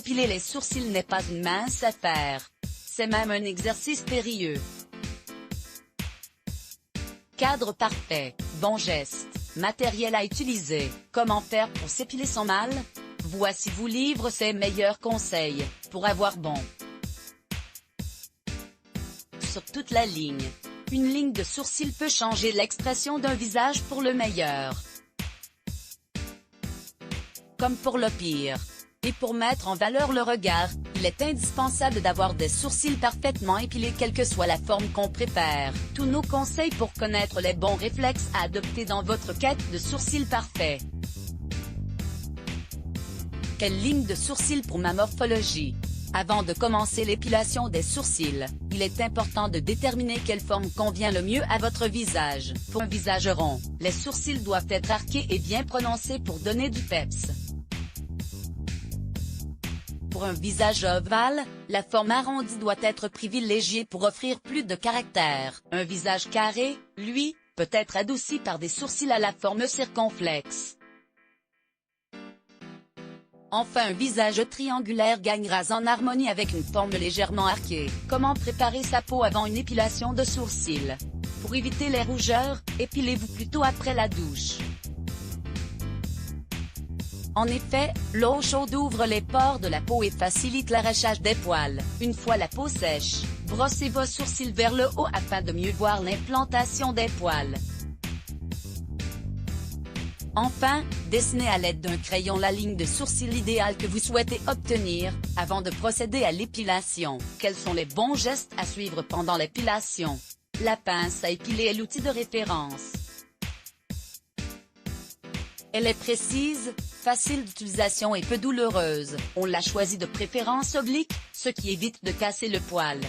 s'épiler les sourcils n'est pas une mince affaire. C'est même un exercice périlleux. Cadre parfait, bon geste, matériel à utiliser, comment faire pour s'épiler sans mal? Voici vous livre ses meilleurs conseils, pour avoir bon. Sur toute la ligne. Une ligne de sourcils peut changer l'expression d'un visage pour le meilleur. Comme pour le pire. Et pour mettre en valeur le regard, il est indispensable d'avoir des sourcils parfaitement épilés quelle que soit la forme qu'on préfère. Tous nos conseils pour connaître les bons réflexes à adopter dans votre quête de sourcils parfaits. Quelle ligne de sourcils pour ma morphologie? Avant de commencer l'épilation des sourcils, il est important de déterminer quelle forme convient le mieux à votre visage. Pour un visage rond, les sourcils doivent être arqués et bien prononcés pour donner du peps. Pour un visage ovale, la forme arrondie doit être privilégiée pour offrir plus de caractère. Un visage carré, lui, peut être adouci par des sourcils à la forme circonflexe. Enfin, un visage triangulaire gagnera en harmonie avec une forme légèrement arquée. Comment préparer sa peau avant une épilation de sourcils? Pour éviter les rougeurs, épilez-vous plutôt après la douche. En effet, l'eau chaude ouvre les pores de la peau et facilite l'arrachage des poils. Une fois la peau sèche, brossez vos sourcils vers le haut afin de mieux voir l'implantation des poils. Enfin, dessinez à l'aide d'un crayon la ligne de sourcil idéale que vous souhaitez obtenir, avant de procéder à l'épilation. Quels sont les bons gestes à suivre pendant l'épilation? La pince à épiler est l'outil de référence. Elle est précise, facile d'utilisation et peu douloureuse. On l'a choisie de préférence oblique, ce qui évite de casser le poil.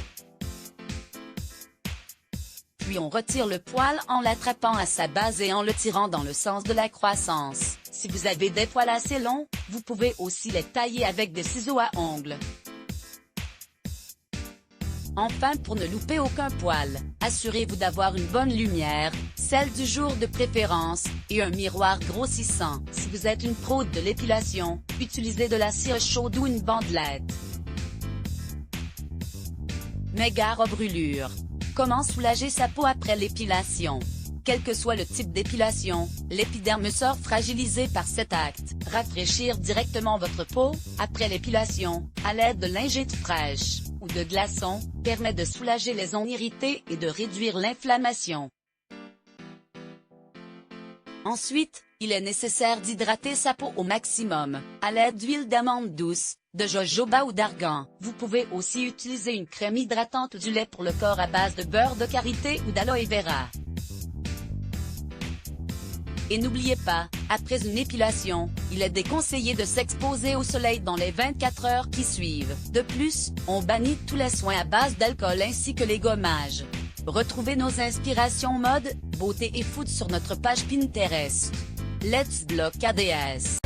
Puis on retire le poil en l'attrapant à sa base et en le tirant dans le sens de la croissance. Si vous avez des poils assez longs, vous pouvez aussi les tailler avec des ciseaux à ongles. Enfin, pour ne louper aucun poil, assurez-vous d'avoir une bonne lumière, celle du jour de préférence, et un miroir grossissant. Si vous êtes une pro de l'épilation, utilisez de la cire chaude ou une bandelette. Méga brûlure. Comment soulager sa peau après l'épilation? Quel que soit le type d'épilation, l'épiderme sort fragilisé par cet acte. Rafraîchir directement votre peau, après l'épilation, à l'aide de lingettes fraîches, ou de glaçons, permet de soulager les zones irritées et de réduire l'inflammation. Ensuite, il est nécessaire d'hydrater sa peau au maximum, à l'aide d'huile d'amande douce, de jojoba ou d'argan. Vous pouvez aussi utiliser une crème hydratante ou du lait pour le corps à base de beurre de karité ou d'aloe vera. Et n'oubliez pas, après une épilation, il est déconseillé de s'exposer au soleil dans les 24 heures qui suivent. De plus, on bannit tous les soins à base d'alcool ainsi que les gommages. Retrouvez nos inspirations mode, beauté et food sur notre page Pinterest. Let's Block ADS.